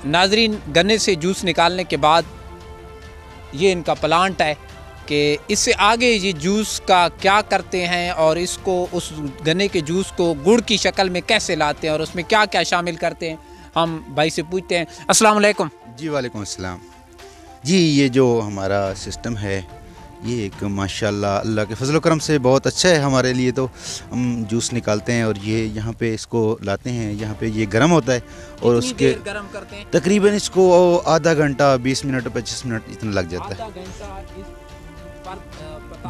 नाजरीन, गन्ने से जूस निकालने के बाद ये इनका प्लांट है कि इससे आगे ये जूस का क्या करते हैं और इसको उस गन्ने के जूस को गुड़ की शक्ल में कैसे लाते हैं और उसमें क्या क्या शामिल करते हैं, हम भाई से पूछते हैं। अस्सलाम वालेकुम। जी वालेकुम अस्सलाम। जी ये जो हमारा सिस्टम है ये एक माशाल्लाह अल्लाह के फजल करम से बहुत अच्छा है हमारे लिए। तो हम जूस निकालते हैं और ये यहाँ पे इसको लाते हैं, यहाँ पे ये गर्म होता है और उसके गर्म करते हैं? तकरीबन इसको आधा घंटा 20 मिनट 25 मिनट इतना लग जाता है।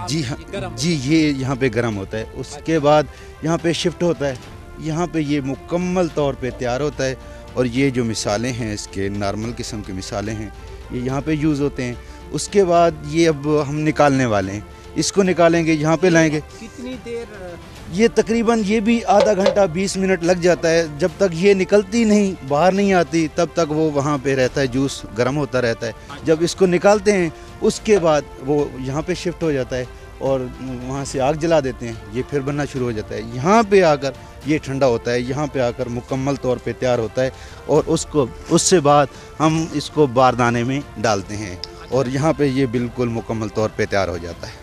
जी हाँ जी, ये यहाँ पे गर्म होता है। उसके बाद यहाँ पे शिफ्ट होता है, यहाँ पे ये मुकम्मल तौर पे तैयार होता है। और ये जो मिसालें हैं इसके नॉर्मल किस्म के मिसालें हैं ये यहाँ पे यूज़ होते हैं। उसके बाद ये अब हम निकालने वाले हैं, इसको निकालेंगे, यहाँ पे लाएंगे। कितनी देर? ये तकरीबन ये भी आधा घंटा 20 मिनट लग जाता है। जब तक ये निकलती नहीं, बाहर नहीं आती, तब तक वो वहाँ पे रहता है, जूस गर्म होता रहता है। जब इसको निकालते हैं उसके बाद वो यहाँ पे शिफ्ट हो जाता है और वहाँ से आग जला देते हैं, ये फिर बनना शुरू हो जाता है। यहाँ पे आकर ये ठंडा होता है, यहाँ पे आकर मुकम्मल तौर पे तैयार होता है और उससे बाद हम इसको बारदाने में डालते हैं और यहाँ पे ये बिल्कुल मुकम्मल तौर पे तैयार हो जाता है।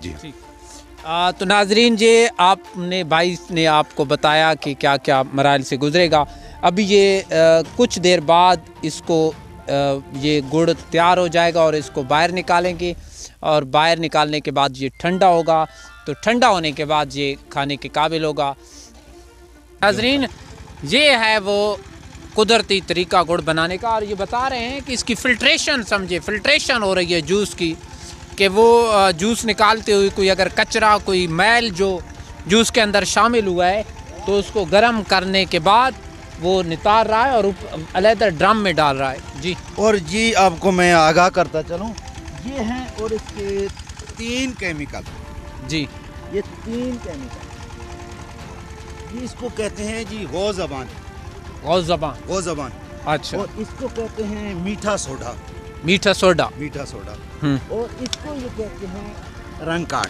जी तो नाजरीन, ये आपने भाई ने आपको बताया कि क्या क्या मराइल से गुजरेगा। अभी ये कुछ देर बाद इसको ये गुड़ तैयार हो जाएगा और इसको बाहर निकालेंगे और बाहर निकालने के बाद ये ठंडा होगा। तो ठंडा होने के बाद ये खाने के काबिल होगा। नाजरीन, ये है वो कुदरती तरीका गुड़ बनाने का और ये बता रहे हैं कि इसकी फ़िल्ट्रेशन, समझे, फ़िल्ट्रेशन हो रही है जूस की, कि वो जूस निकालते हुए कोई अगर कचरा, कोई मैल जो जूस के अंदर शामिल हुआ है तो उसको गर्म करने के बाद वो नितार रहा है और अलग ड्रम में डाल रहा है। जी, और जी आपको मैं आगाह करता चलूँ, ये हैं और इसके 3 केमिकल। जी, ये 3 केमिकल, ये इसको कहते हैं जी गौ ज़बान। अच्छा। और इसको कहते हैं मीठा सोडा। मीठा सोडा। और इसको ये कहते हैं रंग काट।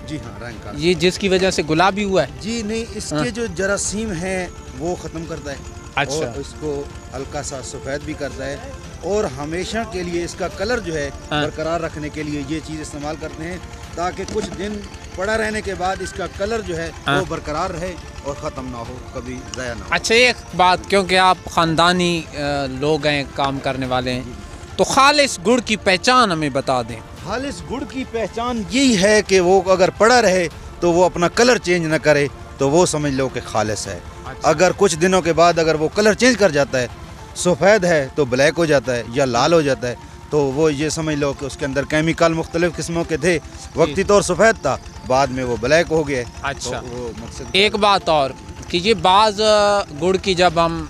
जी हाँ, रंग काट। ये जिसकी वजह से गुलाबी हुआ है? जी नहीं, इसके जो जरासीम हैं वो ख़त्म करता है। अच्छा। और इसको हल्का सा सफ़ेद भी करता है और हमेशा के लिए इसका कलर जो है बरकरार रखने के लिए ये चीज़ इस्तेमाल करते हैं ताकि कुछ दिन पड़ा रहने के बाद इसका कलर जो है वो बरकरार रहे और ख़त्म ना हो, कभी ज़ाया ना हो। अच्छा, एक बात, क्योंकि आप ख़ानदानी लोग हैं, काम करने वाले हैं, तो खालिस गुड़ की पहचान हमें बता दें। खालिस गुड़ की पहचान यही है कि वो अगर पड़ा रहे तो वो अपना कलर चेंज ना करे, तो वो समझ लो कि खालिस है। अच्छा। अगर कुछ दिनों के बाद अगर वो कलर चेंज कर जाता है, सफ़ेद है तो ब्लैक हो जाता है या लाल हो जाता है, तो वो ये समझ लो कि उसके अंदर केमिकल मुख्तलिफ किस्मों के थे। वक्ती तौर सफ़ेद था, बाद में वो ब्लैक हो गया। अच्छा। तो वो मकसद एक बात और कि ये बाज़ गुड़ की जब हम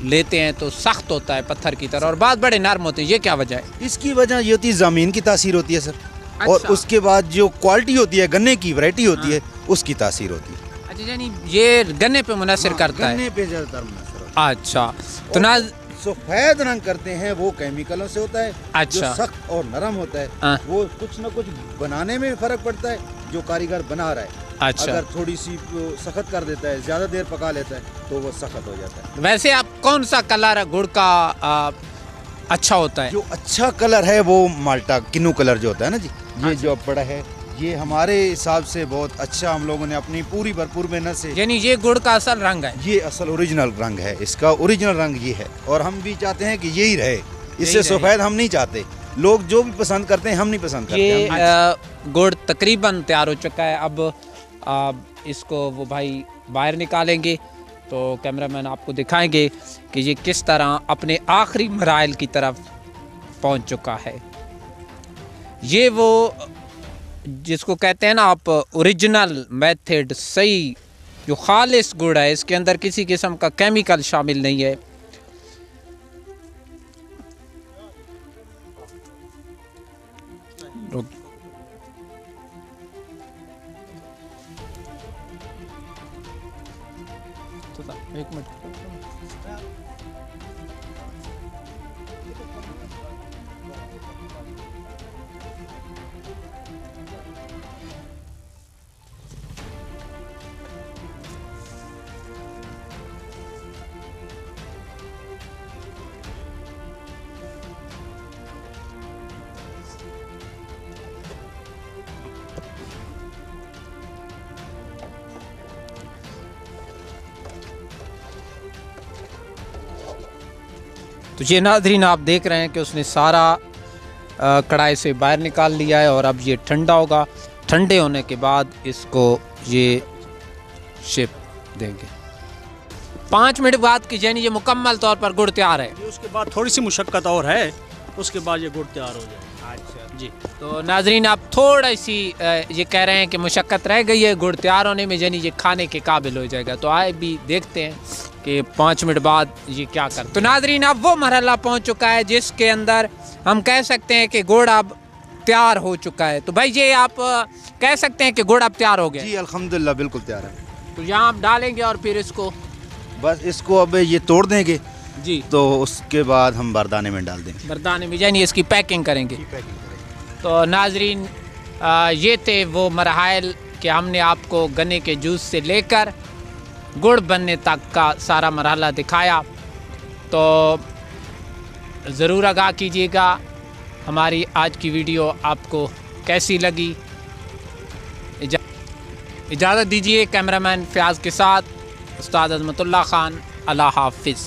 लेते हैं तो सख्त होता है पत्थर की तरह और बात बड़े नरम होते हैं, ये क्या वजह है? इसकी वजह ये होती है ज़मीन की तासीर होती है सर। अच्छा। और उसके बाद जो क्वालिटी होती है, गन्ने की वैरायटी होती है, उसकी तासीर होती है। अच्छा, यानी ये गन्ने पे मुनसर करता है? गन्ने पे ज़्यादातर मुनसर होता है। अच्छा, तो ना सफ़ेद रंग करते हैं वो केमिकलों से होता है। अच्छा। जो सख्त और नरम होता है वो कुछ ना कुछ बनाने में फ़र्क पड़ता है जो कारीगर बना रहा है। अच्छा। अगर थोड़ी सी सख्त कर देता है, ज़्यादा देर पका लेता है, तो वो सख्त हो जाता है। वैसे आप कौन सा कलर गुड़ का अच्छा होता है? जो अच्छा कलर है वो माल्टा किन्नू कलर जो होता है ना जी, ये जो पड़ा है ये हमारे हिसाब से बहुत अच्छा, हम लोगों ने अपनी पूरी भरपूर मेहनत से, यानी ये गुड़ का असल रंग है? ये असल ओरिजिनल रंग है, इसका ओरिजिनल रंग ये है और हम भी चाहते हैं कि यही रहे, इससे सफ़ेद हम नहीं चाहते। लोग जो भी पसंद करते हैं हम नहीं पसंद करते। ये गुड़ तकरीबन तैयार हो चुका है। अब इसको वो भाई बाहर निकालेंगे तो कैमरामैन आपको दिखाएंगे कि ये किस तरह अपने आखिरी मराइल की तरफ पहुंच चुका है। ये वो जिसको कहते हैं ना आप ओरिजिनल मेथड, सही जो खालिस गुड़ है, इसके अंदर किसी किस्म का केमिकल शामिल नहीं है। एक मिनट, तो ये नाज़रीन आप देख रहे हैं कि उसने सारा कढ़ाई से बाहर निकाल लिया है और अब ये ठंडा होगा। ठंडे होने के बाद इसको ये शेप देंगे। 5 मिनट बाद की यानी ये मुकम्मल तौर पर गुड़ तैयार है। उसके बाद थोड़ी सी मुशक्क़त और है, उसके बाद ये गुड़ तैयार हो जाए। अच्छा जी। तो नाजरीन आप थोड़ा सी ये कह रहे हैं कि मुशक्क़त रह गई है गुड़ तैयार होने में, यानी ये खाने के काबिल हो जाएगा। तो आए भी देखते हैं कि 5 मिनट बाद ये क्या कर। तो नाजरीन अब वो मरहला पहुंच चुका है जिसके अंदर हम कह सकते हैं कि गुड़ अब तैयार हो चुका है। तो भाई ये आप कह सकते हैं कि गुड़ अब तैयार हो गया? जी अल्हम्दुलिल्लाह बिल्कुल तैयार है। तो यहाँ आप डालेंगे और फिर इसको बस इसको अब ये तोड़ देंगे जी, तो उसके बाद हम बरदाने में डाल देंगे। बरदाने में यानी इसकी पैकिंग करेंगे। तो नाजरीन ये थे वो मरहल कि हमने आपको गन्ने के जूस से लेकर गुड़ बनने तक का सारा मरहला दिखाया। तो ज़रूर आगाह कीजिएगा हमारी आज की वीडियो आपको कैसी लगी। इजाज़त दीजिए कैमरामैन फ़याज़ के साथ उस्ताद अज़मतुल्लाह ख़ान। अल्लाह हाफ़िज़।